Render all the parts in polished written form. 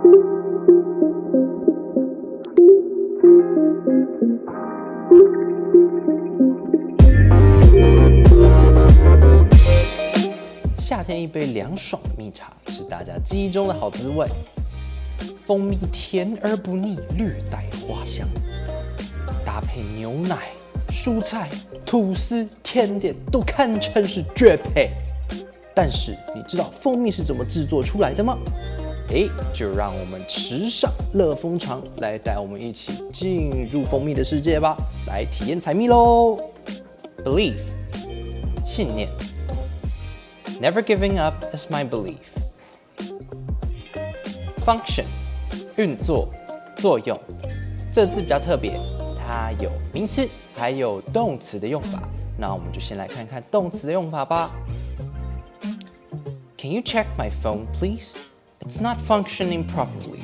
夏天一杯凉爽的蜜茶是大家记忆中的好滋味，蜂蜜甜而不腻，略带花香，搭配牛奶、蔬菜、吐司、甜点都堪称是绝配。但是你知道蜂蜜是怎么制作出来的吗？就让我们池上乐蜂场来带我们一起进入蜂蜜的世界吧，来体验采蜜咯。Belief 信念 ，Never giving up is my belief. Function 运作作用，这个字比较特别，它有名词还有动词的用法。那我们就先来看看动词的用法吧。Can you check my phone, please? It's not functioning properly.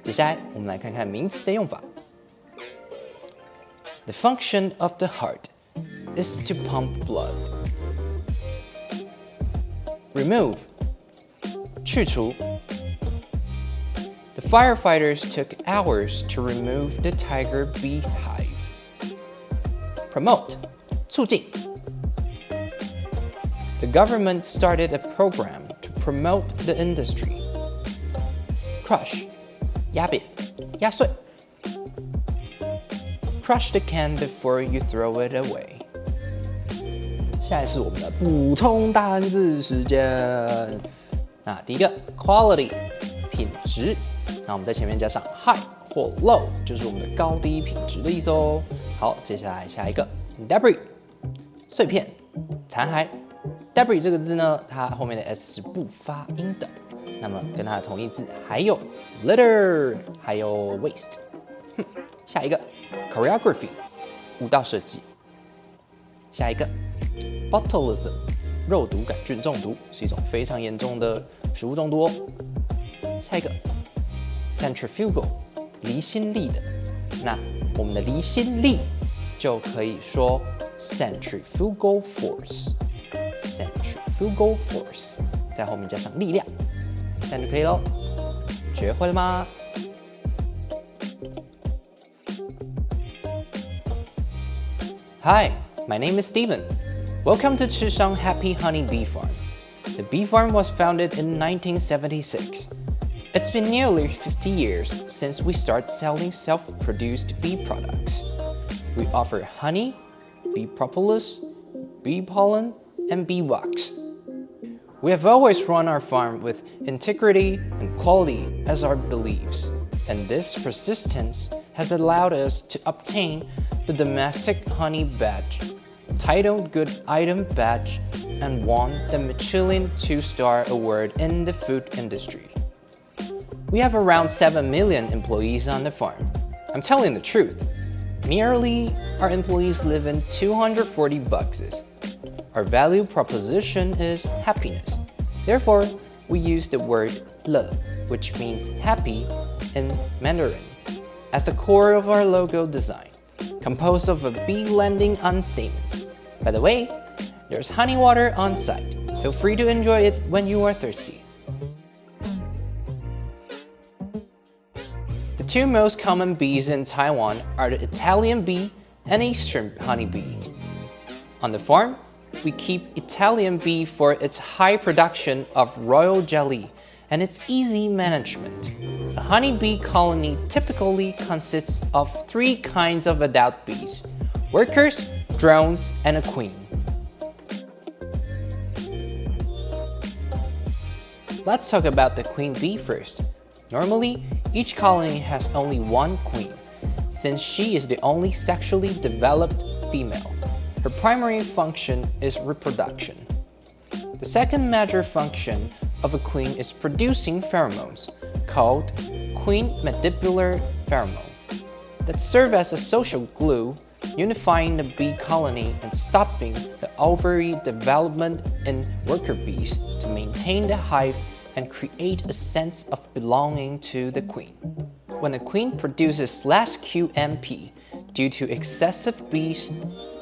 接下来我们来看看名词的用法。The function of the heart is to pump blood. Remove 去除。The firefighters took hours to remove the tiger beehive. Promote 促进。The government started a program to promote the industry. Crush 压扁压碎。Crush the can before you throw it away. 下一是我们的补充单字时间。那第一个 quality 品质，那我们在前面加上 high 或 low， 就是我们的高低品质的意思哦。好，接下来下一个 debris 碎片残骸。debris 这个字呢，它后面的 s 是不发音的。那么跟它的同义字还有 litter， 还有 waste。下一个 choreography 舞蹈设计。下一个 botulism 肉毒杆菌中毒，是一种非常严重的食物中毒哦。下一个 centrifugal 离心力的，那我们的离心力就可以说 centrifugal force。centrifugal force 在后面加上力量，这样就可以咯。学会了吗？ Hi, my name is Steven. Welcome to Chishang Happy Honey Bee Farm. The bee farm was founded in 1976. It's been nearly 50 years since we started selling self-produced bee products. We offer honey, bee propolis, bee pollen, and bee wax. We have always run our farm with integrity and quality as our beliefs, and this persistence has allowed us to obtain the domestic honey badge, titled Good Item badge, and won the Michelin 2-star award in the food industry. We have around 7 million employees on the farm. I'm telling the truth. Nearly our employees live in 240 boxes. Our value proposition is happiness. Therefore, we use the word 乐, which means happy in Mandarin, as the core of our logo design, composed of a bee landing on stamens. By the way, there's honey water on site. Feel free to enjoy it when you are thirsty. The two most common bees in Taiwan are the Italian bee and Eastern honeybee. On the farm, we keep Italian bee for its high production of royal jelly and its easy management. A honeybee colony typically consists of 3 kinds of adult bees: workers, drones, and a queen. Let's talk about the queen bee first. Normally, each colony has only one queen, since she is the only sexually developed female. Her primary function is reproduction. The second major function of a queen is producing pheromones, called queen mandibular pheromone, that serve as a social glue, unifying the bee colony and stopping the ovary development in worker bees to maintain the hive and create a sense of belonging to the queen. When a queen produces less QMP due to excessive bees,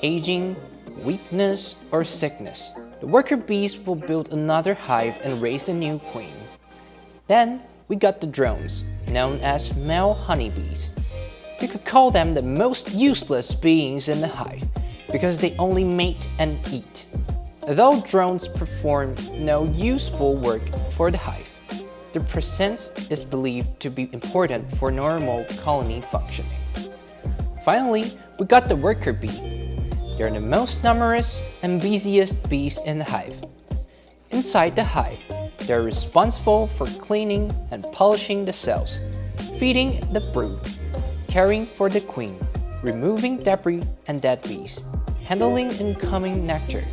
aging, weakness, or sickness, the worker bees will build another hive and raise a new queen. Then, we got the drones, known as male honeybees. You could call them the most useless beings in the hive because they only mate and eat. Although drones perform no useful work for the hive, their presence is believed to be important for normal colony functioning. Finally, we got the worker bee. They're the most numerous and busiest bees in the hive. Inside the hive, they're responsible for cleaning and polishing the cells, feeding the brood, caring for the queen, removing debris and dead bees, handling incoming nectar,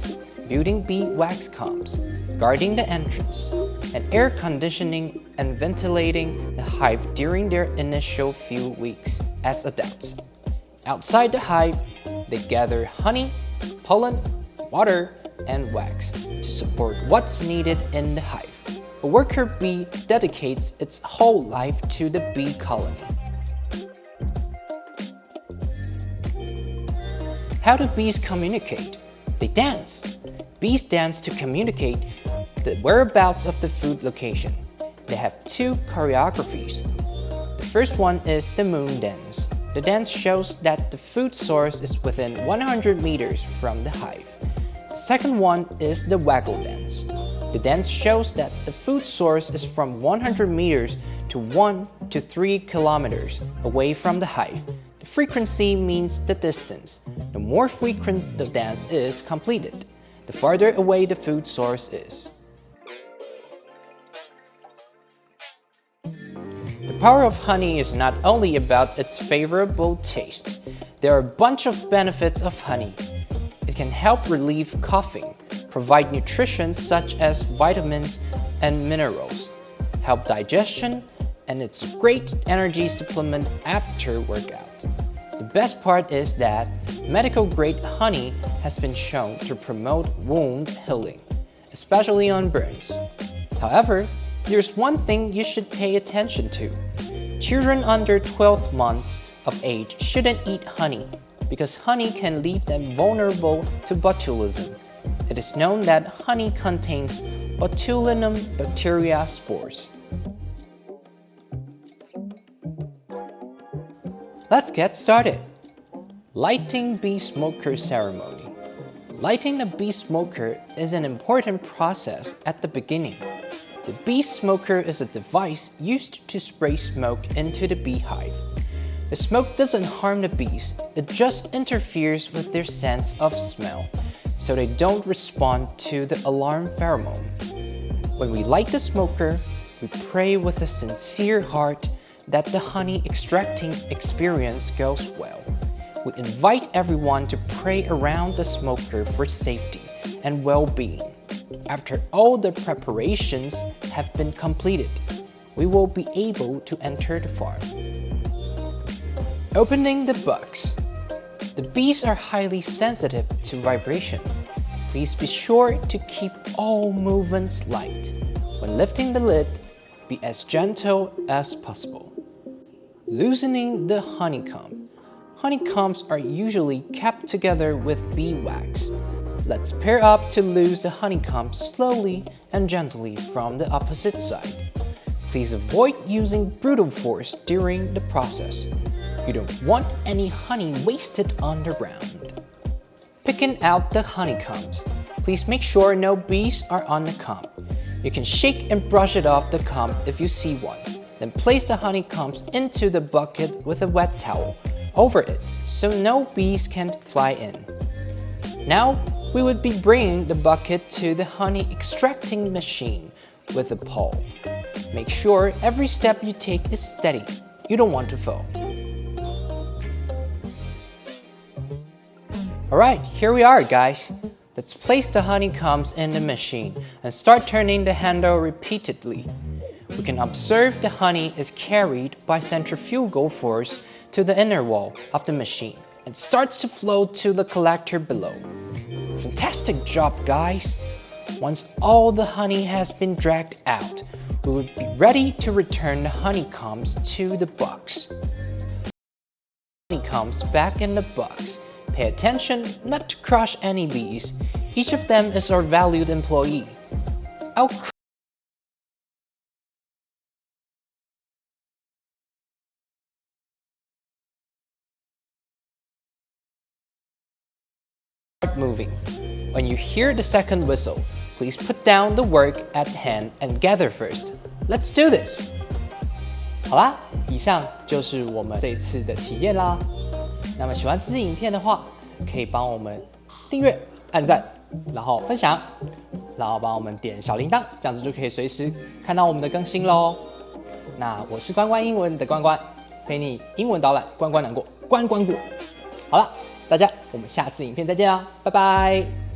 building bee wax combs, guarding the entrance, and air conditioning and ventilating the hive during their initial few weeks as adults. Outside the hive, they gather honey, pollen, water, and wax to support what's needed in the hive. A worker bee dedicates its whole life to the bee colony. How do bees communicate? They dance. Bees dance to communicate the whereabouts of the food location. They have two choreographies. The first one is the moon dance. The dance shows that the food source is within 100 meters from the hive. The second one is the waggle dance. The dance shows that the food source is from 100 meters to 1 to 3 kilometers away from the hive. The frequency means the distance. The more frequent the dance is completed, the farther away the food source is. The power of honey is not only about its favorable taste. There are a bunch of benefits of honey. It can help relieve coughing, provide nutrition such as vitamins and minerals, help digestion, and it's a great energy supplement after workout. The best part is that medical-grade honey has been shown to promote wound healing, especially on burns. However, there's one thing you should pay attention to. Children under 12 months of age shouldn't eat honey because honey can leave them vulnerable to botulism. It is known that honey contains botulinum bacteria spores. Let's get started. Lighting bee smoker ceremony. Lighting the bee smoker is an important process at the beginning. The bee smoker is a device used to spray smoke into the beehive. The smoke doesn't harm the bees, it just interferes with their sense of smell, so they don't respond to the alarm pheromone. When we light the smoker, we pray with a sincere heart that the honey extracting experience goes well. We invite everyone to pray around the smoker for safety and well-being. After all the preparations have been completed, we will be able to enter the farm. Opening the box. The bees are highly sensitive to vibration. Please be sure to keep all movements light. When lifting the lid, be as gentle as possible. Loosening the honeycomb. Honeycombs are usually kept together with bee wax. Let's pair up to loose the honeycomb slowly and gently from the opposite side. Please avoid using brutal force during the process. You don't want any honey wasted on the ground. Picking out the honeycombs. Please make sure no bees are on the comb. You can shake and brush it off the comb if you see one. Then place the honeycombs into the bucket with a wet towel over it so no bees can fly in. Now, we would be bringing the bucket to the honey extracting machine with a pole. Make sure every step you take is steady. You don't want to fall. Alright, here we are, guys. Let's place the honeycombs in the machine and start turning the handle repeatedly. We can observe the honey is carried by centrifugal force to the inner wall of the machine and starts to flow to the collector below. Fantastic job, guys! Once all the honey has been dragged out, we would be ready to return the honeycombs to the box. Honeycombs back in the box. Pay attention not to crush any bees. Each of them is our valued employee. I'll moving. When you hear the second whistle, please put down the work at hand and gather first. Let's do this! 好啦，以上就是我们这一次的体验啦。那么喜欢这支影片的话，可以帮我们订阅、按赞，然后分享，然后帮我们点小铃铛，这样子就可以随时看到我们的更新咯。那我是关关英文的关关，陪你英文导览，关关难过关关过。好了，大家我们下次影片再见啦，拜拜。